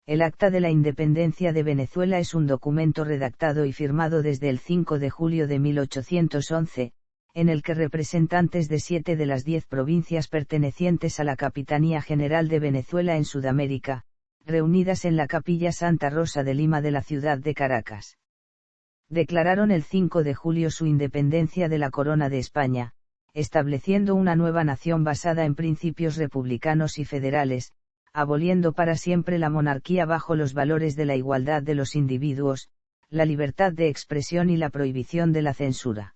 El Acta de la Independencia de Venezuela es un documento redactado y firmado desde el 5 de julio de 1811, en el que representantes de 7 de las 10 provincias pertenecientes a la Capitanía General de Venezuela en Sudamérica, reunidas en la Capilla Santa Rosa de Lima de la ciudad de Caracas, declararon el 5 de julio su independencia de la Corona de España, estableciendo una nueva nación basada en principios republicanos y federales, aboliendo para siempre la monarquía bajo los valores de la igualdad de los individuos, la libertad de expresión y la prohibición de la censura.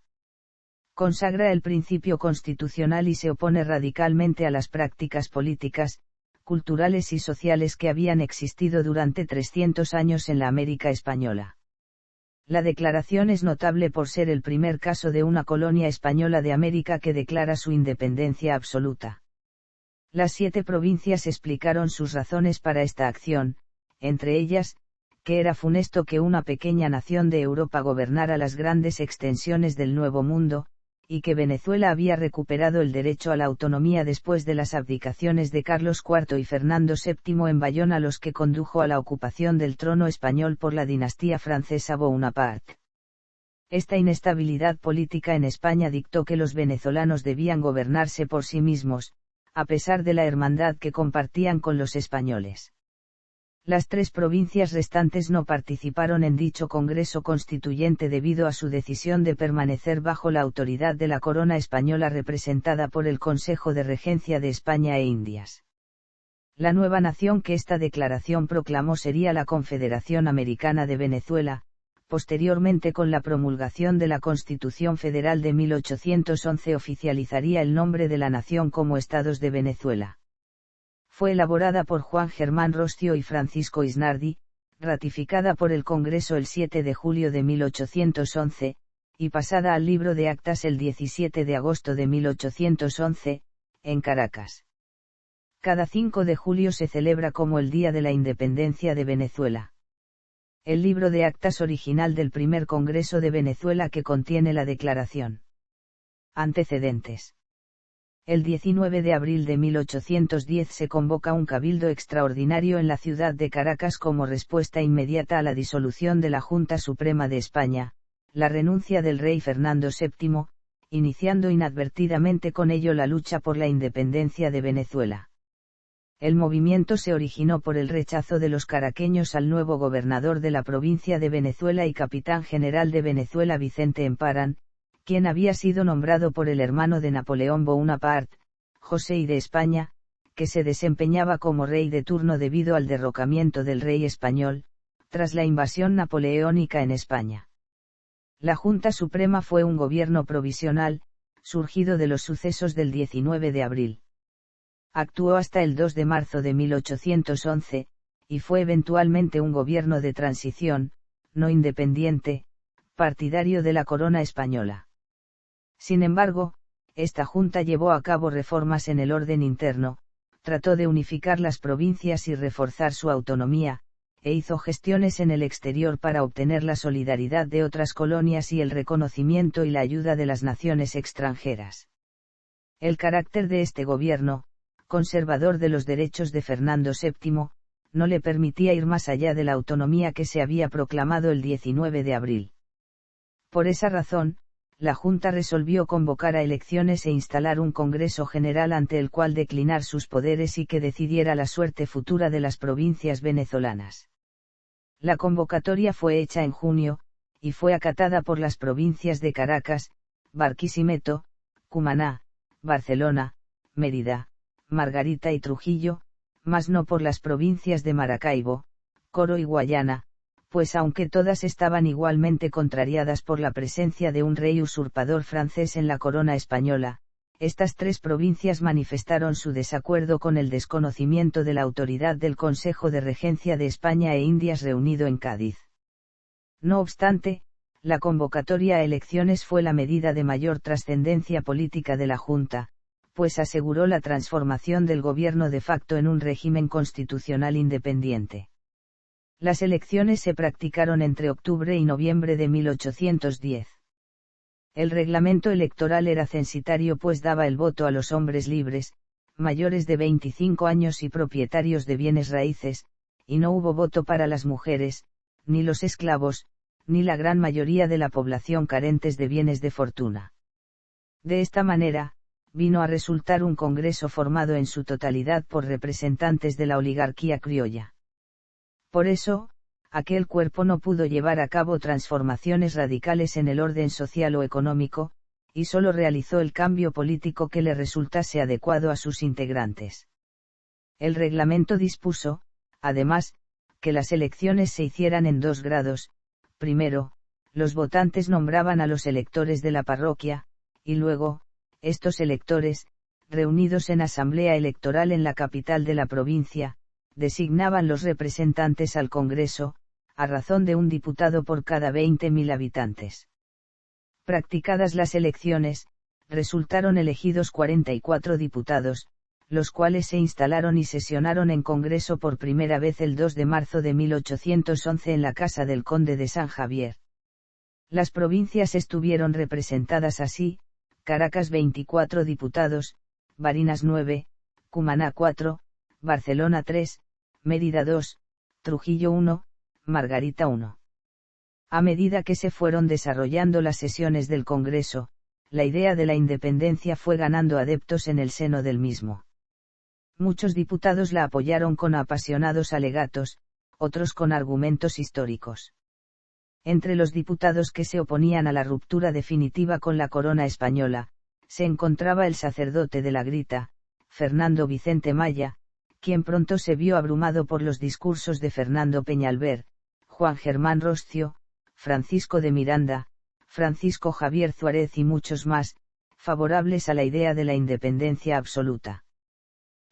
Consagra el principio constitucional y se opone radicalmente a las prácticas políticas, culturales y sociales que habían existido durante 300 años en la América española. La declaración es notable por ser el primer caso de una colonia española de América que declara su independencia absoluta. Las 7 provincias explicaron sus razones para esta acción, entre ellas, que era funesto que una pequeña nación de Europa gobernara las grandes extensiones del Nuevo Mundo, y que Venezuela había recuperado el derecho a la autonomía después de las abdicaciones de Carlos IV y Fernando VII en Bayona, los que condujo a la ocupación del trono español por la dinastía francesa Bonaparte. Esta inestabilidad política en España dictó que los venezolanos debían gobernarse por sí mismos, a pesar de la hermandad que compartían con los españoles. Las 3 provincias restantes no participaron en dicho Congreso Constituyente debido a su decisión de permanecer bajo la autoridad de la corona española representada por el Consejo de Regencia de España e Indias. La nueva nación que esta declaración proclamó sería la Confederación Americana de Venezuela, posteriormente con la promulgación de la Constitución Federal de 1811 oficializaría el nombre de la nación como Estados de Venezuela. Fue elaborada por Juan Germán Rostio y Francisco Isnardi, ratificada por el Congreso el 7 de julio de 1811, y pasada al libro de actas el 17 de agosto de 1811, en Caracas. Cada 5 de julio se celebra como el Día de la Independencia de Venezuela. El libro de actas original del primer Congreso de Venezuela que contiene la declaración. Antecedentes. El 19 de abril de 1810 se convoca un cabildo extraordinario en la ciudad de Caracas como respuesta inmediata a la disolución de la Junta Suprema de España, la renuncia del rey Fernando VII, iniciando inadvertidamente con ello la lucha por la independencia de Venezuela. El movimiento se originó por el rechazo de los caraqueños al nuevo gobernador de la provincia de Venezuela y capitán general de Venezuela Vicente Emparan, quien había sido nombrado por el hermano de Napoleón Bonaparte, José I de España, que se desempeñaba como rey de turno debido al derrocamiento del rey español, tras la invasión napoleónica en España. La Junta Suprema fue un gobierno provisional, surgido de los sucesos del 19 de abril. Actuó hasta el 2 de marzo de 1811, y fue eventualmente un gobierno de transición, no independiente, partidario de la corona española. Sin embargo, esta junta llevó a cabo reformas en el orden interno, trató de unificar las provincias y reforzar su autonomía, e hizo gestiones en el exterior para obtener la solidaridad de otras colonias y el reconocimiento y la ayuda de las naciones extranjeras. El carácter de este gobierno, conservador de los derechos de Fernando VII, no le permitía ir más allá de la autonomía que se había proclamado el 19 de abril. Por esa razón, la Junta resolvió convocar a elecciones e instalar un Congreso General ante el cual declinar sus poderes y que decidiera la suerte futura de las provincias venezolanas. La convocatoria fue hecha en junio, y fue acatada por las provincias de Caracas, Barquisimeto, Cumaná, Barcelona, Mérida, Margarita y Trujillo, mas no por las provincias de Maracaibo, Coro y Guayana, pues aunque todas estaban igualmente contrariadas por la presencia de un rey usurpador francés en la corona española, estas 3 provincias manifestaron su desacuerdo con el desconocimiento de la autoridad del Consejo de Regencia de España e Indias reunido en Cádiz. No obstante, la convocatoria a elecciones fue la medida de mayor trascendencia política de la Junta, pues aseguró la transformación del gobierno de facto en un régimen constitucional independiente. Las elecciones se practicaron entre octubre y noviembre de 1810. El reglamento electoral era censitario pues daba el voto a los hombres libres, mayores de 25 años y propietarios de bienes raíces, y no hubo voto para las mujeres, ni los esclavos, ni la gran mayoría de la población carentes de bienes de fortuna. De esta manera, vino a resultar un Congreso formado en su totalidad por representantes de la oligarquía criolla. Por eso, aquel cuerpo no pudo llevar a cabo transformaciones radicales en el orden social o económico, y solo realizó el cambio político que le resultase adecuado a sus integrantes. El reglamento dispuso, además, que las elecciones se hicieran en 2 grados: primero, los votantes nombraban a los electores de la parroquia, y luego, estos electores, reunidos en asamblea electoral en la capital de la provincia, designaban los representantes al Congreso, a razón de un diputado por cada 20.000 habitantes. Practicadas las elecciones, resultaron elegidos 44 diputados, los cuales se instalaron y sesionaron en Congreso por primera vez el 2 de marzo de 1811 en la casa del conde de San Javier. Las provincias estuvieron representadas así: Caracas 24 diputados, Barinas 9, Cumaná 4, Barcelona 3, Mérida 2, Trujillo 1, Margarita 1. A medida que se fueron desarrollando las sesiones del Congreso, la idea de la independencia fue ganando adeptos en el seno del mismo. Muchos diputados la apoyaron con apasionados alegatos, otros con argumentos históricos. Entre los diputados que se oponían a la ruptura definitiva con la corona española, se encontraba el sacerdote de la Grita, Fernando Vicente Maya, quien pronto se vio abrumado por los discursos de Fernando Peñalver, Juan Germán Roscio, Francisco de Miranda, Francisco Javier Suárez y muchos más, favorables a la idea de la independencia absoluta.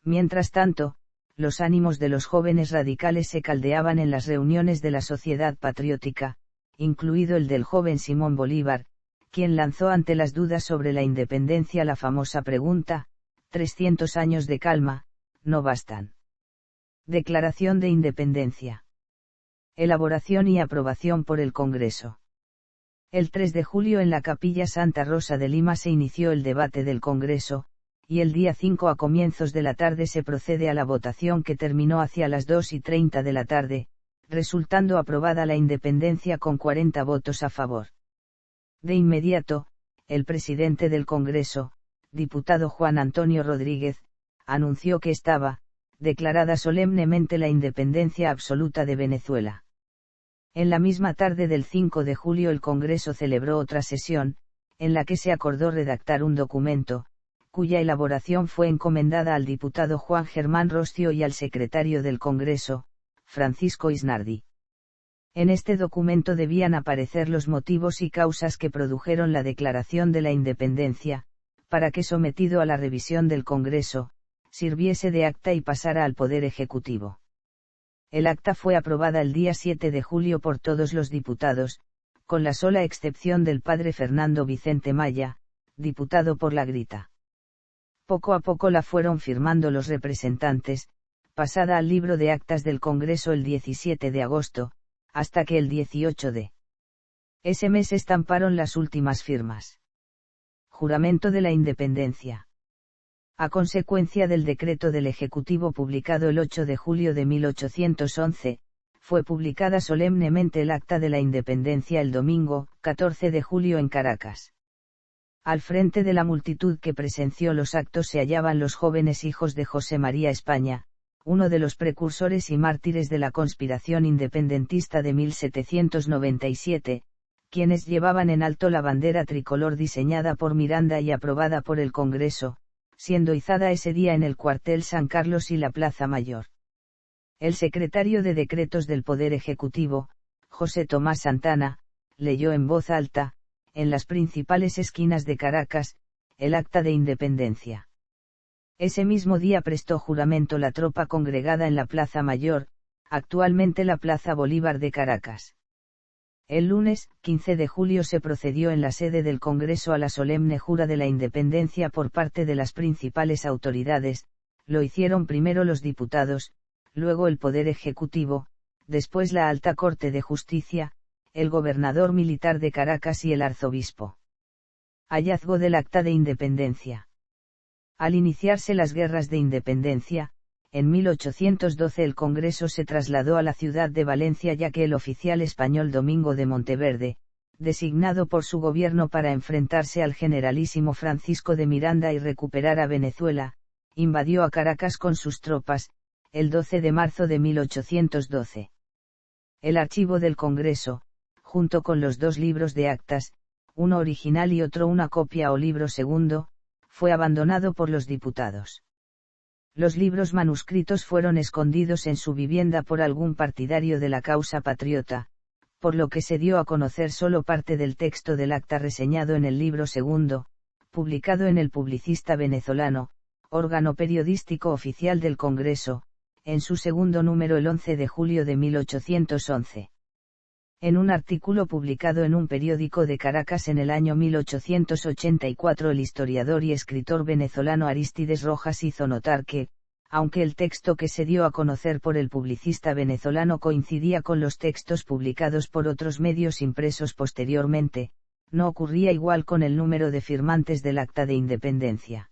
Mientras tanto, los ánimos de los jóvenes radicales se caldeaban en las reuniones de la Sociedad Patriótica, incluido el del joven Simón Bolívar, quien lanzó ante las dudas sobre la independencia la famosa pregunta: 300 años de calma, ¿no bastan? Declaración de Independencia. Elaboración y aprobación por el Congreso. El 3 de julio en la Capilla Santa Rosa de Lima se inició el debate del Congreso, y el día 5 a comienzos de la tarde se procede a la votación que terminó hacia las 2:30 de la tarde, resultando aprobada la independencia con 40 votos a favor. De inmediato, el presidente del Congreso, diputado Juan Antonio Rodríguez, anunció que estaba declarada solemnemente la independencia absoluta de Venezuela. En la misma tarde del 5 de julio el Congreso celebró otra sesión, en la que se acordó redactar un documento, cuya elaboración fue encomendada al diputado Juan Germán Roscio y al secretario del Congreso, Francisco Isnardi. En este documento debían aparecer los motivos y causas que produjeron la declaración de la independencia, para que, sometido a la revisión del Congreso, sirviese de acta y pasara al Poder Ejecutivo. El acta fue aprobada el día 7 de julio por todos los diputados, con la sola excepción del padre Fernando Vicente Maya, diputado por la Grita. Poco a poco la fueron firmando los representantes, pasada al libro de actas del Congreso el 17 de agosto, hasta que el 18 de ese mes estamparon las últimas firmas. Juramento de la Independencia. A consecuencia del decreto del Ejecutivo publicado el 8 de julio de 1811, fue publicada solemnemente el Acta de la Independencia el domingo, 14 de julio en Caracas. Al frente de la multitud que presenció los actos se hallaban los jóvenes hijos de José María España, uno de los precursores y mártires de la conspiración independentista de 1797, quienes llevaban en alto la bandera tricolor diseñada por Miranda y aprobada por el Congreso, siendo izada ese día en el cuartel San Carlos y la Plaza Mayor. El secretario de Decretos del Poder Ejecutivo, José Tomás Santana, leyó en voz alta, en las principales esquinas de Caracas, el Acta de Independencia. Ese mismo día prestó juramento la tropa congregada en la Plaza Mayor, actualmente la Plaza Bolívar de Caracas. El lunes, 15 de julio se procedió en la sede del Congreso a la solemne jura de la independencia por parte de las principales autoridades. Lo hicieron primero los diputados, luego el Poder Ejecutivo, después la Alta Corte de Justicia, el gobernador militar de Caracas y el arzobispo. Hallazgo del Acta de Independencia. Al iniciarse las guerras de independencia, En 1812 el Congreso se trasladó a la ciudad de Valencia ya que el oficial español Domingo de Monteverde, designado por su gobierno para enfrentarse al generalísimo Francisco de Miranda y recuperar a Venezuela, invadió a Caracas con sus tropas, el 12 de marzo de 1812. El archivo del Congreso, junto con los dos libros de actas, uno original y otro una copia o libro segundo, fue abandonado por los diputados. Los libros manuscritos fueron escondidos en su vivienda por algún partidario de la causa patriota, por lo que se dio a conocer solo parte del texto del acta reseñado en el libro segundo, publicado en El Publicista Venezolano, órgano periodístico oficial del Congreso, en su segundo número el 11 de julio de 1811. En un artículo publicado en un periódico de Caracas en el año 1884 el historiador y escritor venezolano Arístides Rojas hizo notar que, aunque el texto que se dio a conocer por el Publicista Venezolano coincidía con los textos publicados por otros medios impresos posteriormente, no ocurría igual con el número de firmantes del Acta de Independencia.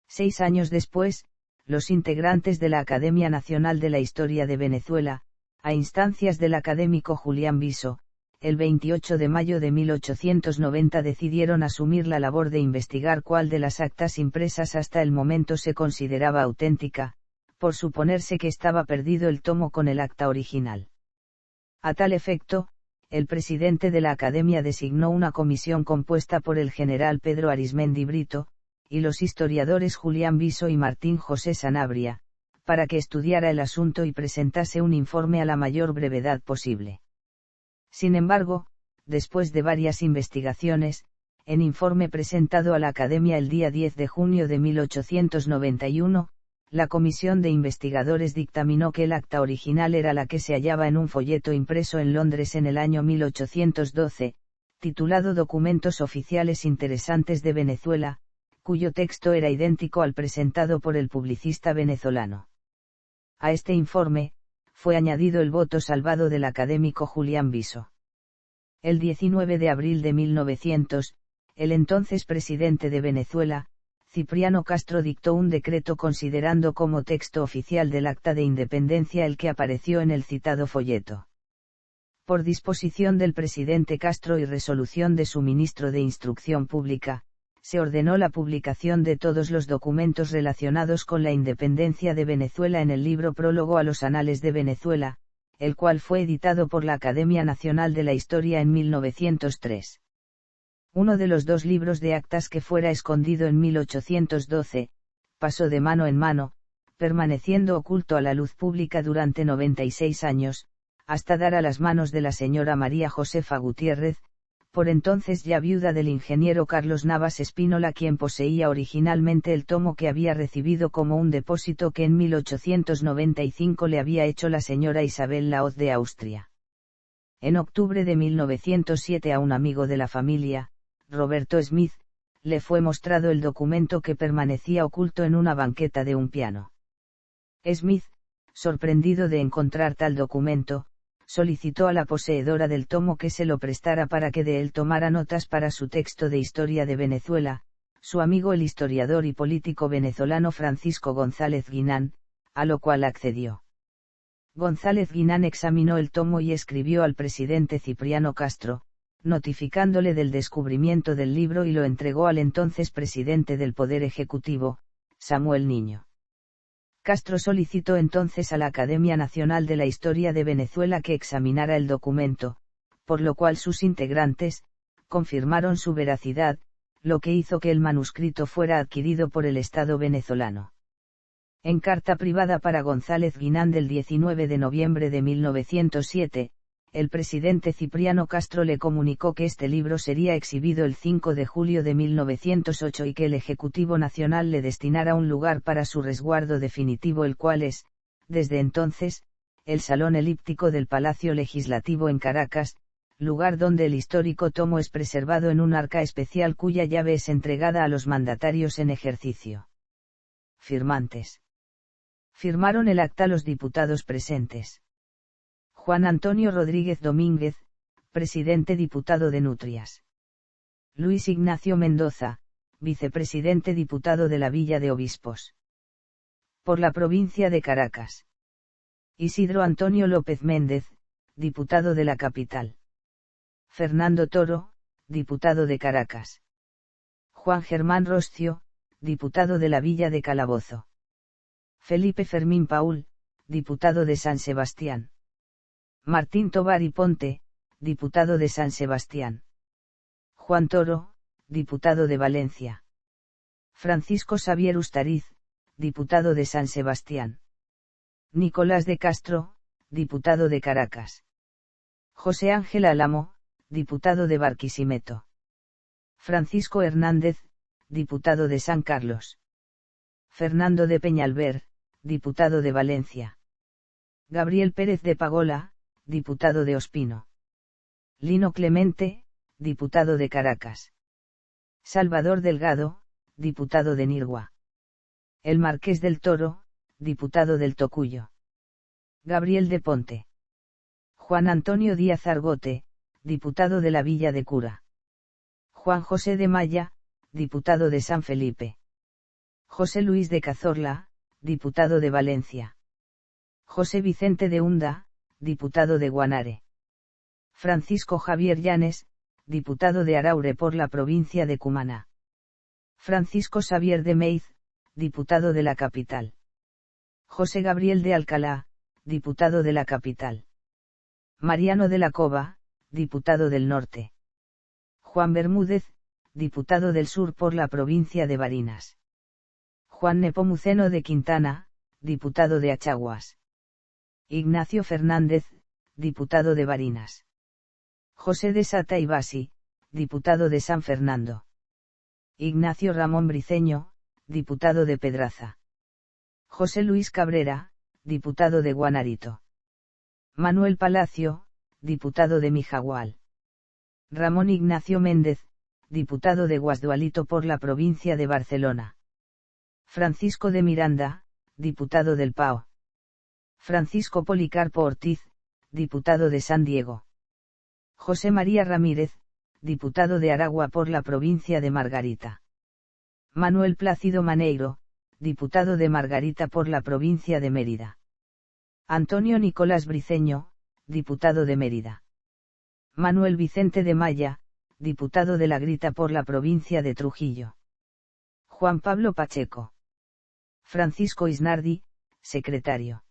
6 años después, los integrantes de la Academia Nacional de la Historia de Venezuela, a instancias del académico Julián Viso, el 28 de mayo de 1890 decidieron asumir la labor de investigar cuál de las actas impresas hasta el momento se consideraba auténtica, por suponerse que estaba perdido el tomo con el acta original. A tal efecto, el presidente de la Academia designó una comisión compuesta por el general Pedro Arismendi Brito, y los historiadores Julián Viso y Martín José Sanabria, para que estudiara el asunto y presentase un informe a la mayor brevedad posible. Sin embargo, después de varias investigaciones, en informe presentado a la Academia el día 10 de junio de 1891, la comisión de investigadores dictaminó que el acta original era la que se hallaba en un folleto impreso en Londres en el año 1812, titulado Documentos Oficiales Interesantes de Venezuela, cuyo texto era idéntico al presentado por el Publicista Venezolano. A este informe, fue añadido el voto salvado del académico Julián Viso. El 19 de abril de 1900, el entonces presidente de Venezuela, Cipriano Castro dictó un decreto considerando como texto oficial del Acta de Independencia el que apareció en el citado folleto. Por disposición del presidente Castro y resolución de su ministro de Instrucción Pública, se ordenó la publicación de todos los documentos relacionados con la independencia de Venezuela en el libro Prólogo a los Anales de Venezuela, el cual fue editado por la Academia Nacional de la Historia en 1903. Uno de los dos libros de actas que fuera escondido en 1812, pasó de mano en mano, permaneciendo oculto a la luz pública durante 96 años, hasta dar a las manos de la señora María Josefa Gutiérrez, por entonces ya viuda del ingeniero Carlos Navas Espínola, quien poseía originalmente el tomo que había recibido como un depósito que en 1895 le había hecho la señora Isabel Laoz de Austria. En octubre de 1907 a un amigo de la familia, Roberto Smith, le fue mostrado el documento que permanecía oculto en una banqueta de un piano. Smith, sorprendido de encontrar tal documento, solicitó a la poseedora del tomo que se lo prestara para que de él tomara notas para su texto de Historia de Venezuela, su amigo el historiador y político venezolano Francisco González Guinán, a lo cual accedió. González Guinán examinó el tomo y escribió al presidente Cipriano Castro, notificándole del descubrimiento del libro y lo entregó al entonces presidente del Poder Ejecutivo, Samuel Niño. Castro solicitó entonces a la Academia Nacional de la Historia de Venezuela que examinara el documento, por lo cual sus integrantes, confirmaron su veracidad, lo que hizo que el manuscrito fuera adquirido por el Estado venezolano. En carta privada para González Guinán del 19 de noviembre de 1907, el presidente Cipriano Castro le comunicó que este libro sería exhibido el 5 de julio de 1908 y que el Ejecutivo Nacional le destinara un lugar para su resguardo definitivo, el cual es, desde entonces, el Salón Elíptico del Palacio Legislativo en Caracas, lugar donde el histórico tomo es preservado en un arca especial cuya llave es entregada a los mandatarios en ejercicio. Firmantes. Firmaron el acta los diputados presentes: Juan Antonio Rodríguez Domínguez, presidente diputado de Nutrias. Luis Ignacio Mendoza, vicepresidente diputado de la Villa de Obispos. por la provincia de Caracas. Isidro Antonio López Méndez, diputado de la capital. Fernando Toro, diputado de Caracas. Juan Germán Roscio, diputado de la Villa de Calabozo. Felipe Fermín Paul, diputado de San Sebastián. Martín Tovar y Ponte, diputado de San Sebastián. Juan Toro, diputado de Valencia. Francisco Xavier Ustariz, diputado de San Sebastián. Nicolás de Castro, diputado de Caracas. José Ángel Álamo, diputado de Barquisimeto. Francisco Hernández, diputado de San Carlos. Fernando de Peñalver, diputado de Valencia. Gabriel Pérez de Pagola, diputado de Ospino. Lino Clemente, diputado de Caracas. Salvador Delgado, diputado de Nirgua. El Marqués del Toro, diputado del Tocuyo. Gabriel de Ponte. Juan Antonio Díaz Argote, diputado de la Villa de Cura. Juan José de Maya, diputado de San Felipe. José Luis de Cazorla, diputado de Valencia. José Vicente de Hunda, diputado de Guanare. Francisco Javier Llanes, diputado de Araure por la provincia de Cumaná. Francisco Xavier de Meiz, diputado de la capital. José Gabriel de Alcalá, diputado de la capital. Mariano de la Cova, diputado del norte. Juan Bermúdez, diputado del sur por la provincia de Barinas. Juan Nepomuceno de Quintana, diputado de Achaguas. Ignacio Fernández, diputado de Barinas. José de Sata y Basi, diputado de San Fernando. Ignacio Ramón Briceño, diputado de Pedraza. José Luis Cabrera, diputado de Guanarito. Manuel Palacio, diputado de Mijagual. Ramón Ignacio Méndez, diputado de Guasdualito por la provincia de Barcelona. Francisco de Miranda, diputado del Pao. Francisco Policarpo Ortiz, diputado de San Diego. José María Ramírez, diputado de Aragua por la provincia de Margarita. Manuel Plácido Maneiro, diputado de Margarita por la provincia de Mérida. Antonio Nicolás Briceño, diputado de Mérida. Manuel Vicente de Maya, diputado de La Grita por la provincia de Trujillo. Juan Pablo Pacheco. Francisco Isnardi, secretario.